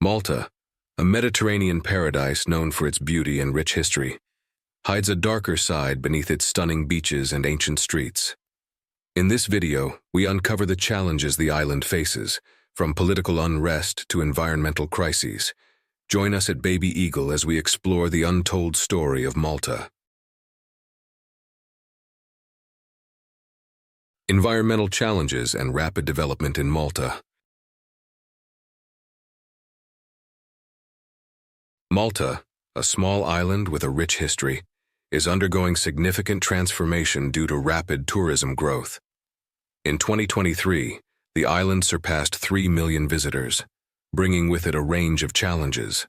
Malta, a Mediterranean paradise known for its beauty and rich history, hides a darker side beneath its stunning beaches and ancient streets. In this video, we uncover the challenges the island faces, from political unrest to environmental crises. Join us at Baby Eagle as we explore the untold story of Malta. Environmental challenges and rapid development in Malta. Malta, a small island with a rich history, is undergoing significant transformation due to rapid tourism growth. In 2023, the island surpassed 3 million visitors, bringing with it a range of challenges.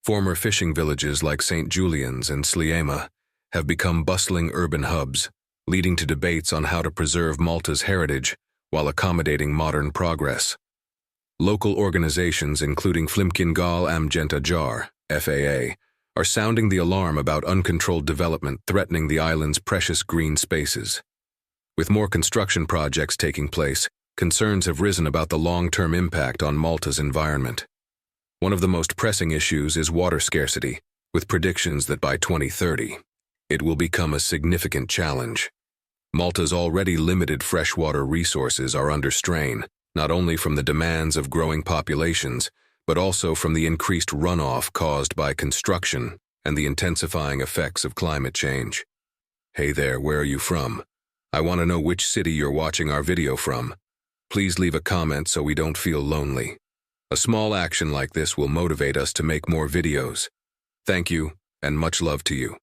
Former fishing villages like St. Julian's and Sliema have become bustling urban hubs, leading to debates on how to preserve Malta's heritage while accommodating modern progress. Local organizations including Flimkingol Amjenta Jar, FAA, are sounding the alarm about uncontrolled development threatening the island's precious green spaces. With more construction projects taking place, concerns have risen about the long-term impact on Malta's environment. One of the most pressing issues is water scarcity, with predictions that by 2030, it will become a significant challenge. Malta's already limited freshwater resources are under strain, not only from the demands of growing populations, but also from the increased runoff caused by construction and the intensifying effects of climate change. Hey there, where are you from? I want to know which city you're watching our video from. Please leave a comment so we don't feel lonely. A small action like this will motivate us to make more videos. Thank you, and much love to you.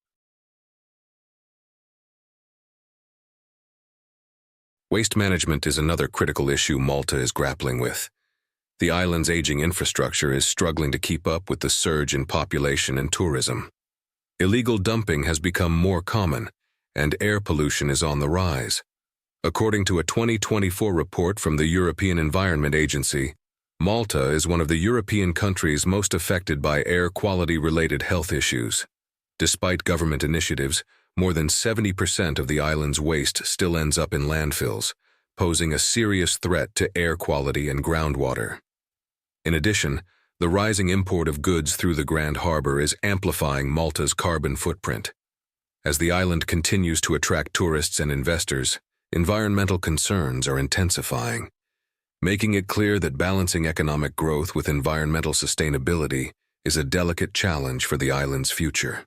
Waste management is another critical issue Malta is grappling with. The island's aging infrastructure is struggling to keep up with the surge in population and tourism. Illegal dumping has become more common, and air pollution is on the rise. According to a 2024 report from the European Environment Agency, Malta is one of the European countries most affected by air quality-related health issues. Despite government initiatives, more than 70% of the island's waste still ends up in landfills, posing a serious threat to air quality and groundwater. In addition, the rising import of goods through the Grand Harbor is amplifying Malta's carbon footprint. As the island continues to attract tourists and investors, environmental concerns are intensifying, making it clear that balancing economic growth with environmental sustainability is a delicate challenge for the island's future.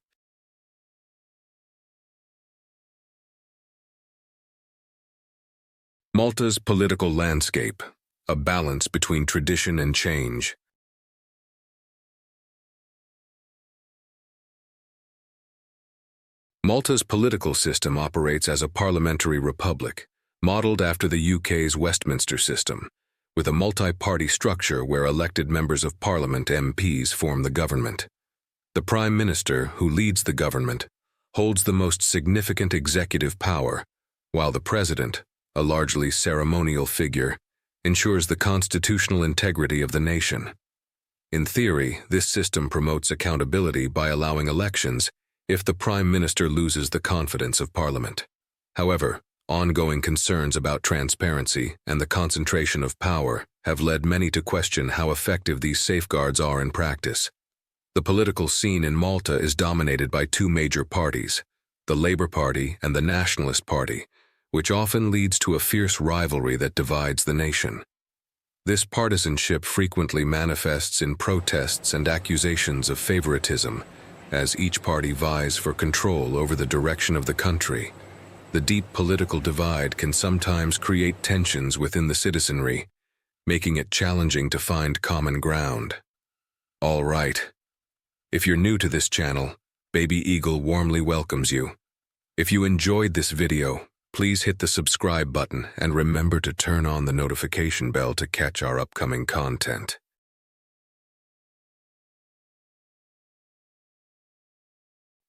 Malta's political landscape, a balance between tradition and change. Malta's political system operates as a parliamentary republic, modeled after the UK's Westminster system, with a multi-party structure where elected members of parliament (MPs) form the government. The Prime Minister, who leads the government, holds the most significant executive power, while the President, a largely ceremonial figure, ensures the constitutional integrity of the nation. In theory, this system promotes accountability by allowing elections if the Prime Minister loses the confidence of Parliament. However, ongoing concerns about transparency and the concentration of power have led many to question how effective these safeguards are in practice. The political scene in Malta is dominated by two major parties, the Labour Party and the Nationalist Party, which often leads to a fierce rivalry that divides the nation. This partisanship frequently manifests in protests and accusations of favoritism, as each party vies for control over the direction of the country. The deep political divide can sometimes create tensions within the citizenry, making it challenging to find common ground. All right. If you're new to this channel, Baby Eagle warmly welcomes you. If you enjoyed this video, please hit the subscribe button and remember to turn on the notification bell to catch our upcoming content.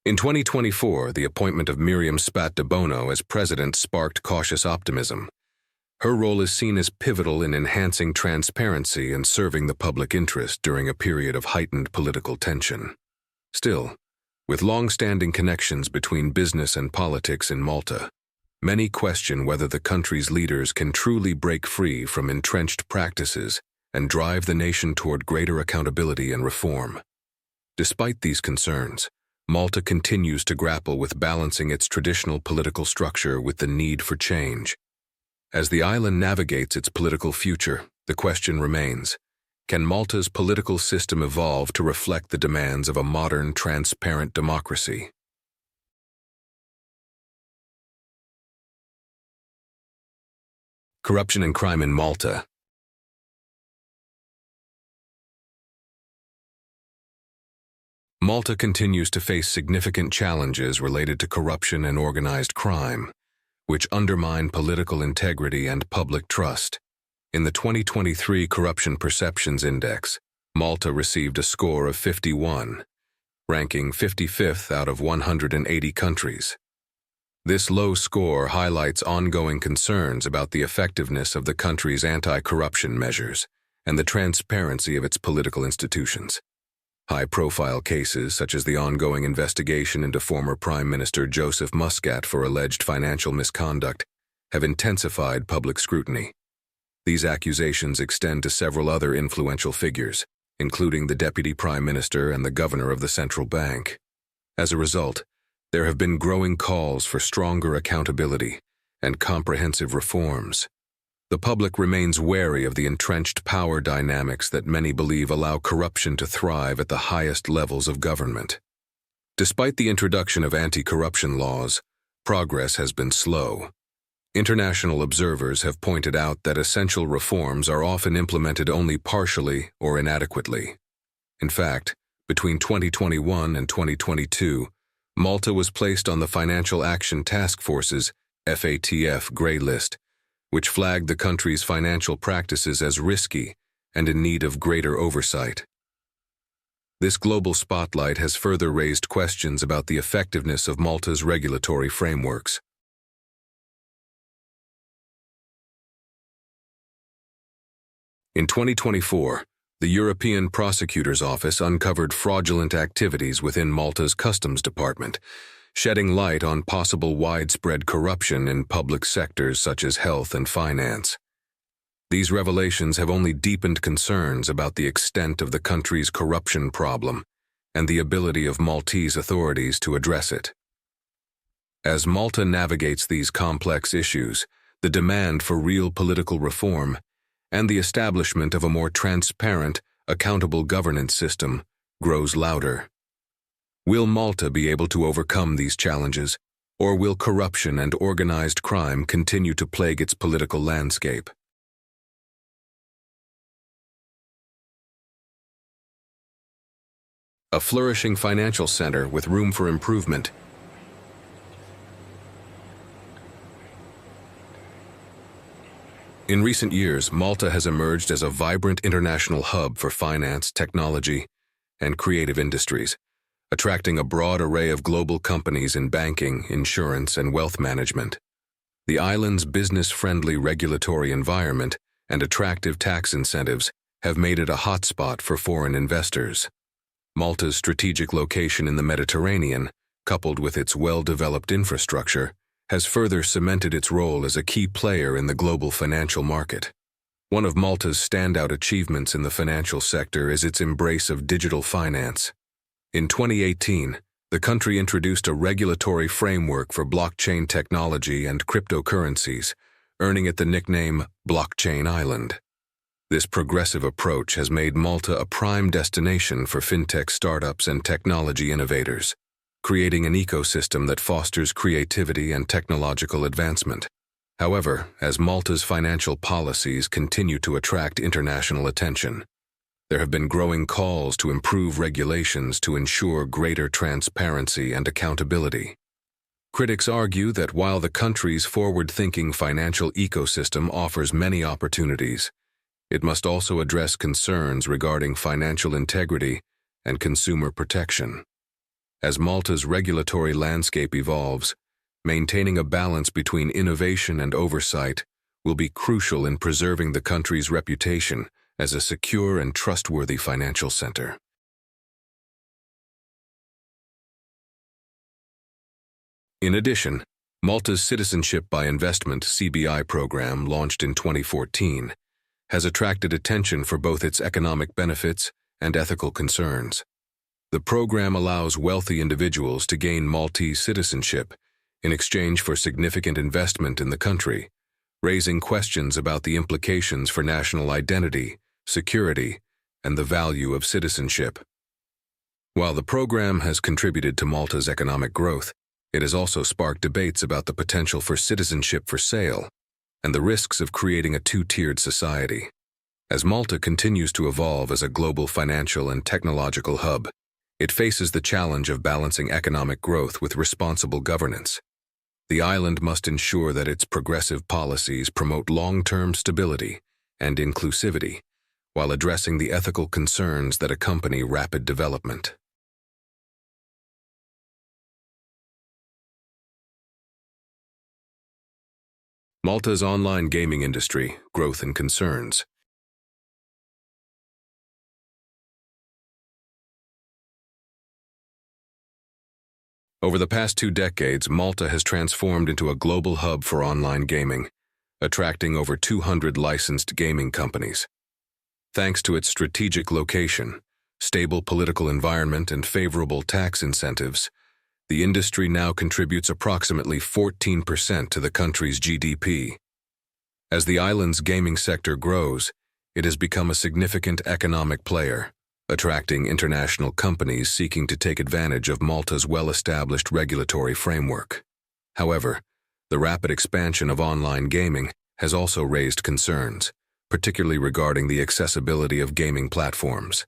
In 2024, the appointment of Miriam Spat de Bono as president sparked cautious optimism. Her role is seen as pivotal in enhancing transparency and serving the public interest during a period of heightened political tension. Still, with long-standing connections between business and politics in Malta, many question whether the country's leaders can truly break free from entrenched practices and drive the nation toward greater accountability and reform. Despite these concerns, Malta continues to grapple with balancing its traditional political structure with the need for change. As the island navigates its political future, the question remains, can Malta's political system evolve to reflect the demands of a modern, transparent democracy? Corruption and crime in Malta. Malta continues to face significant challenges related to corruption and organized crime, which undermine political integrity and public trust. In the 2023 Corruption Perceptions Index, Malta received a score of 51, ranking 55th out of 180 countries. This low score highlights ongoing concerns about the effectiveness of the country's anti-corruption measures and the transparency of its political institutions. High-profile cases, such as the ongoing investigation into former Prime Minister Joseph Muscat for alleged financial misconduct, have intensified public scrutiny. These accusations extend to several other influential figures, including the Deputy Prime Minister and the Governor of the Central Bank. As a result, there have been growing calls for stronger accountability and comprehensive reforms. The public remains wary of the entrenched power dynamics that many believe allow corruption to thrive at the highest levels of government. Despite the introduction of anti-corruption laws, progress has been slow. International observers have pointed out that essential reforms are often implemented only partially or inadequately. In fact, between 2021 and 2022, Malta was placed on the Financial Action Task Force's FATF Grey List, which flagged the country's financial practices as risky and in need of greater oversight. This global spotlight has further raised questions about the effectiveness of Malta's regulatory frameworks. In 2024, the European Prosecutor's Office uncovered fraudulent activities within Malta's Customs Department, shedding light on possible widespread corruption in public sectors such as health and finance. These revelations have only deepened concerns about the extent of the country's corruption problem and the ability of Maltese authorities to address it. As Malta navigates these complex issues, the demand for real political reform and the establishment of a more transparent, accountable governance system grows louder. Will Malta be able to overcome these challenges, or will corruption and organized crime continue to plague its political landscape? A flourishing financial center with room for improvement. In recent years, Malta has emerged as a vibrant international hub for finance, technology, and creative industries, attracting a broad array of global companies in banking, insurance, and wealth management. The island's business-friendly regulatory environment and attractive tax incentives have made it a hotspot for foreign investors. Malta's strategic location in the Mediterranean, coupled with its well-developed infrastructure, has further cemented its role as a key player in the global financial market. One of Malta's standout achievements in the financial sector is its embrace of digital finance. In 2018, the country introduced a regulatory framework for blockchain technology and cryptocurrencies, earning it the nickname Blockchain Island. This progressive approach has made Malta a prime destination for fintech startups and technology innovators, creating an ecosystem that fosters creativity and technological advancement. However, as Malta's financial policies continue to attract international attention, there have been growing calls to improve regulations to ensure greater transparency and accountability. Critics argue that while the country's forward-thinking financial ecosystem offers many opportunities, it must also address concerns regarding financial integrity and consumer protection. As Malta's regulatory landscape evolves, maintaining a balance between innovation and oversight will be crucial in preserving the country's reputation as a secure and trustworthy financial center. In addition, Malta's Citizenship by Investment (CBI) program, launched in 2014, has attracted attention for both its economic benefits and ethical concerns. The program allows wealthy individuals to gain Maltese citizenship in exchange for significant investment in the country, raising questions about the implications for national identity, security, and the value of citizenship. While the program has contributed to Malta's economic growth, it has also sparked debates about the potential for citizenship for sale and the risks of creating a two-tiered society. As Malta continues to evolve as a global financial and technological hub, it faces the challenge of balancing economic growth with responsible governance. The island must ensure that its progressive policies promote long-term stability and inclusivity, while addressing the ethical concerns that accompany rapid development. Malta's online gaming industry, growth and concerns. Over the past 2 decades, Malta has transformed into a global hub for online gaming, attracting over 200 licensed gaming companies. Thanks to its strategic location, stable political environment, and favorable tax incentives, the industry now contributes approximately 14% to the country's GDP. As the island's gaming sector grows, it has become a significant economic player, attracting international companies seeking to take advantage of Malta's well-established regulatory framework. However, the rapid expansion of online gaming has also raised concerns, particularly regarding the accessibility of gaming platforms.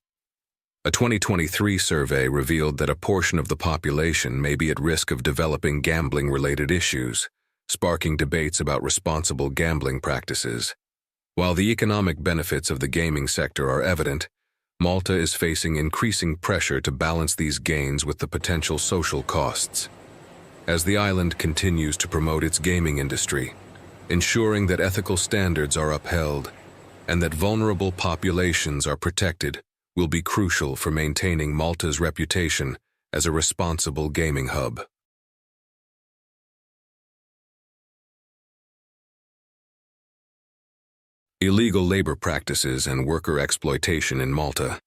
A 2023 survey revealed that a portion of the population may be at risk of developing gambling-related issues, sparking debates about responsible gambling practices. While the economic benefits of the gaming sector are evident, Malta is facing increasing pressure to balance these gains with the potential social costs. As the island continues to promote its gaming industry, ensuring that ethical standards are upheld and that vulnerable populations are protected will be crucial for maintaining Malta's reputation as a responsible gaming hub. Illegal labor practices and worker exploitation in Malta.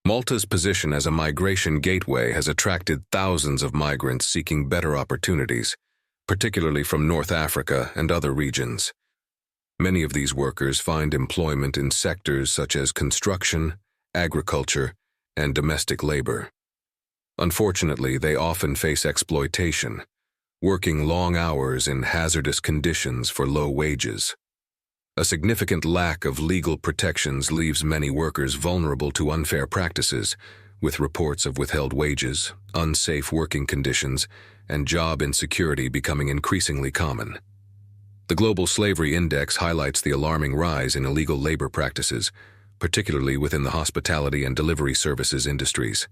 Malta's position as a migration gateway has attracted thousands of migrants seeking better opportunities, particularly from North Africa and other regions. Many of these workers find employment in sectors such as construction, agriculture, and domestic labor. Unfortunately, they often face exploitation, working long hours in hazardous conditions for low wages. A significant lack of legal protections leaves many workers vulnerable to unfair practices, with reports of withheld wages, unsafe working conditions, and job insecurity becoming increasingly common. The Global Slavery Index highlights the alarming rise in illegal labor practices, particularly within the hospitality and delivery services industries.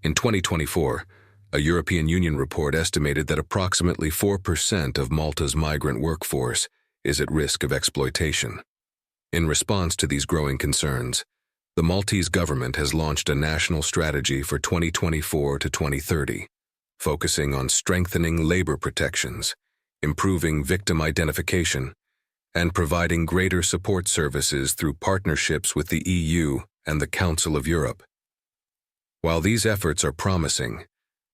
In 2024, a European Union report estimated that approximately 4% of Malta's migrant workforce is at risk of exploitation. In response to these growing concerns, the Maltese government has launched a national strategy for 2024 to 2030, focusing on strengthening labor protections, improving victim identification, and providing greater support services through partnerships with the EU and the Council of Europe. While these efforts are promising,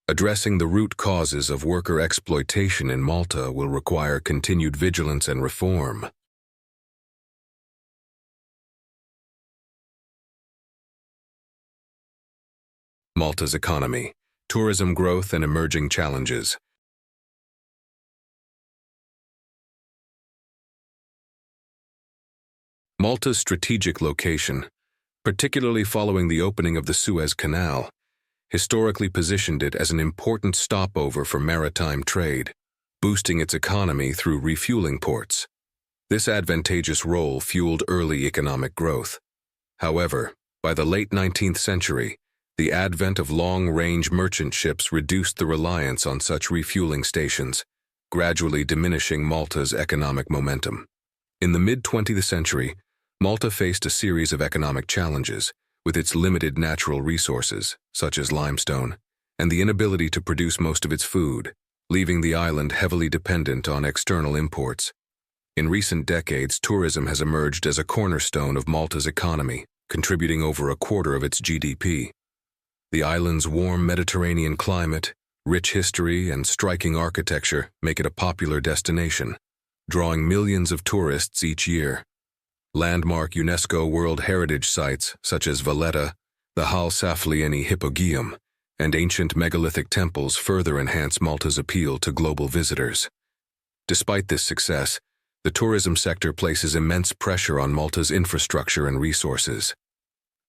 addressing the root causes of worker exploitation in Malta will require continued vigilance and reform. Malta's economy, tourism growth, and emerging challenges. Malta's strategic location, particularly following the opening of the Suez Canal, historically positioned it as an important stopover for maritime trade, boosting its economy through refueling ports. This advantageous role fueled early economic growth. However, by the late 19th century, the advent of long-range merchant ships reduced the reliance on such refueling stations, gradually diminishing Malta's economic momentum. In the mid-20th century, Malta faced a series of economic challenges, with its limited natural resources, such as limestone, and the inability to produce most of its food, leaving the island heavily dependent on external imports. In recent decades, tourism has emerged as a cornerstone of Malta's economy, contributing over a quarter of its GDP. The island's warm Mediterranean climate, rich history, and striking architecture make it a popular destination, drawing millions of tourists each year. Landmark UNESCO World Heritage Sites such as Valletta, the Hal Saflieni Hypogeum, and ancient megalithic temples further enhance Malta's appeal to global visitors. Despite this success, the tourism sector places immense pressure on Malta's infrastructure and resources.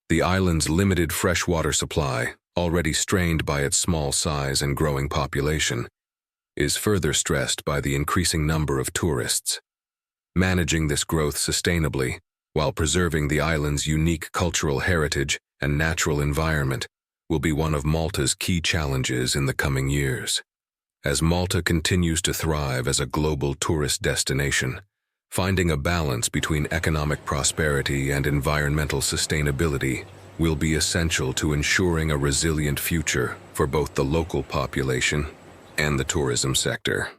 The island's limited freshwater supply, already strained by its small size and growing population, is further stressed by the increasing number of tourists. Managing this growth sustainably, while preserving the island's unique cultural heritage and natural environment, will be one of Malta's key challenges in the coming years. As Malta continues to thrive as a global tourist destination, finding a balance between economic prosperity and environmental sustainability will be essential to ensuring a resilient future for both the local population and the tourism sector.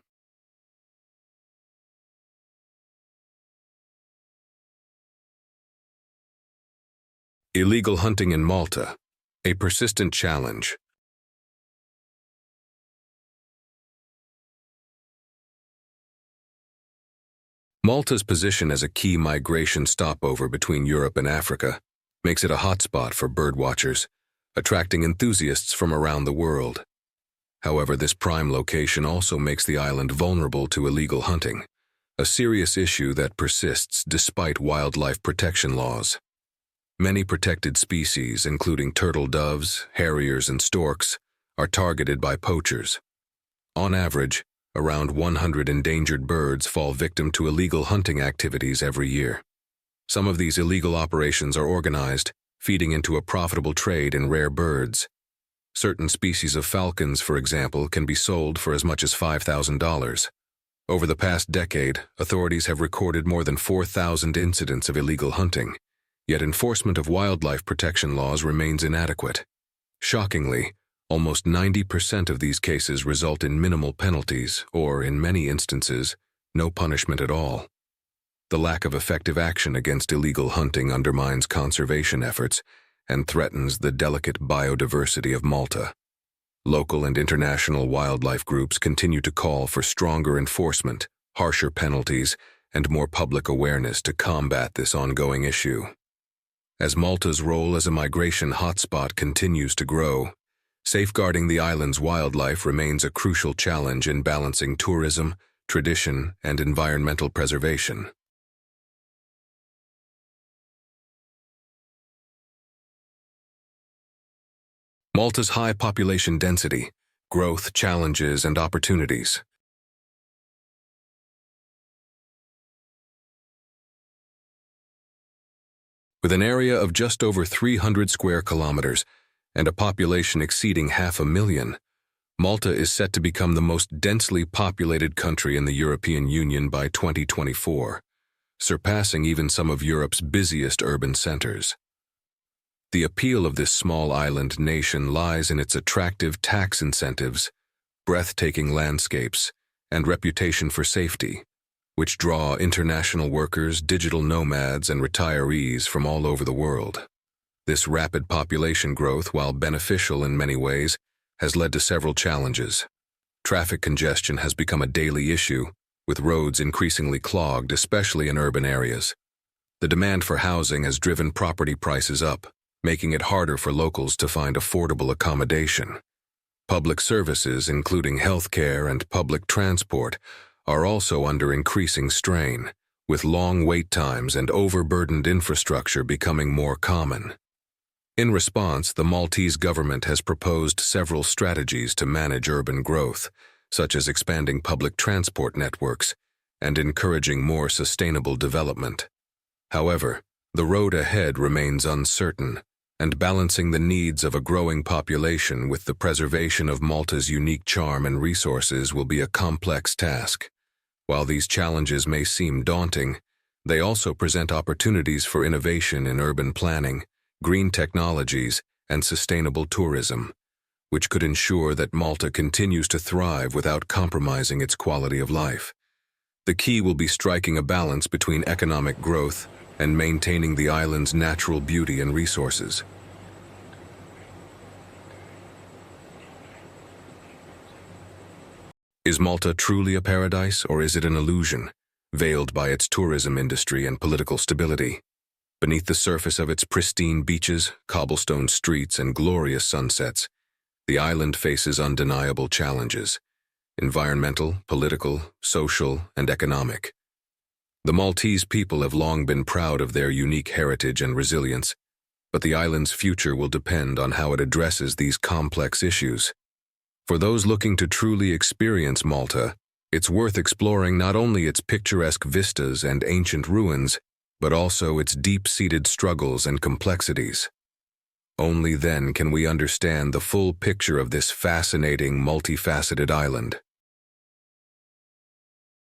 Illegal hunting in Malta, a persistent challenge. Malta's position as a key migration stopover between Europe and Africa makes it a hotspot for birdwatchers, attracting enthusiasts from around the world. However, this prime location also makes the island vulnerable to illegal hunting, a serious issue that persists despite wildlife protection laws. Many protected species, including turtle doves, harriers, and storks, are targeted by poachers. On average, around 100 endangered birds fall victim to illegal hunting activities every year. Some of these illegal operations are organized, feeding into a profitable trade in rare birds. Certain species of falcons, for example, can be sold for as much as $5,000. Over the past decade, authorities have recorded more than 4,000 incidents of illegal hunting, yet enforcement of wildlife protection laws remains inadequate. Shockingly, almost 90% of these cases result in minimal penalties or, in many instances, no punishment at all. The lack of effective action against illegal hunting undermines conservation efforts and threatens the delicate biodiversity of Malta. Local and international wildlife groups continue to call for stronger enforcement, harsher penalties, and more public awareness to combat this ongoing issue. As Malta's role as a migration hotspot continues to grow, safeguarding the island's wildlife remains a crucial challenge in balancing tourism, tradition, and environmental preservation. Malta's high population density, growth, challenges, and opportunities. With an area of just over 300 square kilometers and a population exceeding 500,000, Malta is set to become the most densely populated country in the European Union by 2024, surpassing even some of Europe's busiest urban centers. The appeal of this small island nation lies in its attractive tax incentives, breathtaking landscapes, and reputation for safety, which draw international workers, digital nomads, and retirees from all over the world. This rapid population growth, while beneficial in many ways, has led to several challenges. Traffic congestion has become a daily issue, with roads increasingly clogged, especially in urban areas. The demand for housing has driven property prices up, making it harder for locals to find affordable accommodation. Public services, including healthcare and public transport, are also under increasing strain, with long wait times and overburdened infrastructure becoming more common. In response, the Maltese government has proposed several strategies to manage urban growth, such as expanding public transport networks and encouraging more sustainable development. However, the road ahead remains uncertain, and balancing the needs of a growing population with the preservation of Malta's unique charm and resources will be a complex task. While these challenges may seem daunting, they also present opportunities for innovation in urban planning, green technologies, and sustainable tourism. which could ensure that Malta continues to thrive without compromising its quality of life. The key will be striking a balance between economic growth and maintaining the island's natural beauty and resources. Is Malta truly a paradise, or is it an illusion, veiled by its tourism industry and political stability? Beneath the surface of its pristine beaches, cobblestone streets, and glorious sunsets, the island faces undeniable challenges: environmental, political, social, and economic. The Maltese people have long been proud of their unique heritage and resilience, but the island's future will depend on how it addresses these complex issues. For those looking to truly experience Malta, it's worth exploring not only its picturesque vistas and ancient ruins, but also its deep-seated struggles and complexities. Only then can we understand the full picture of this fascinating, multifaceted island.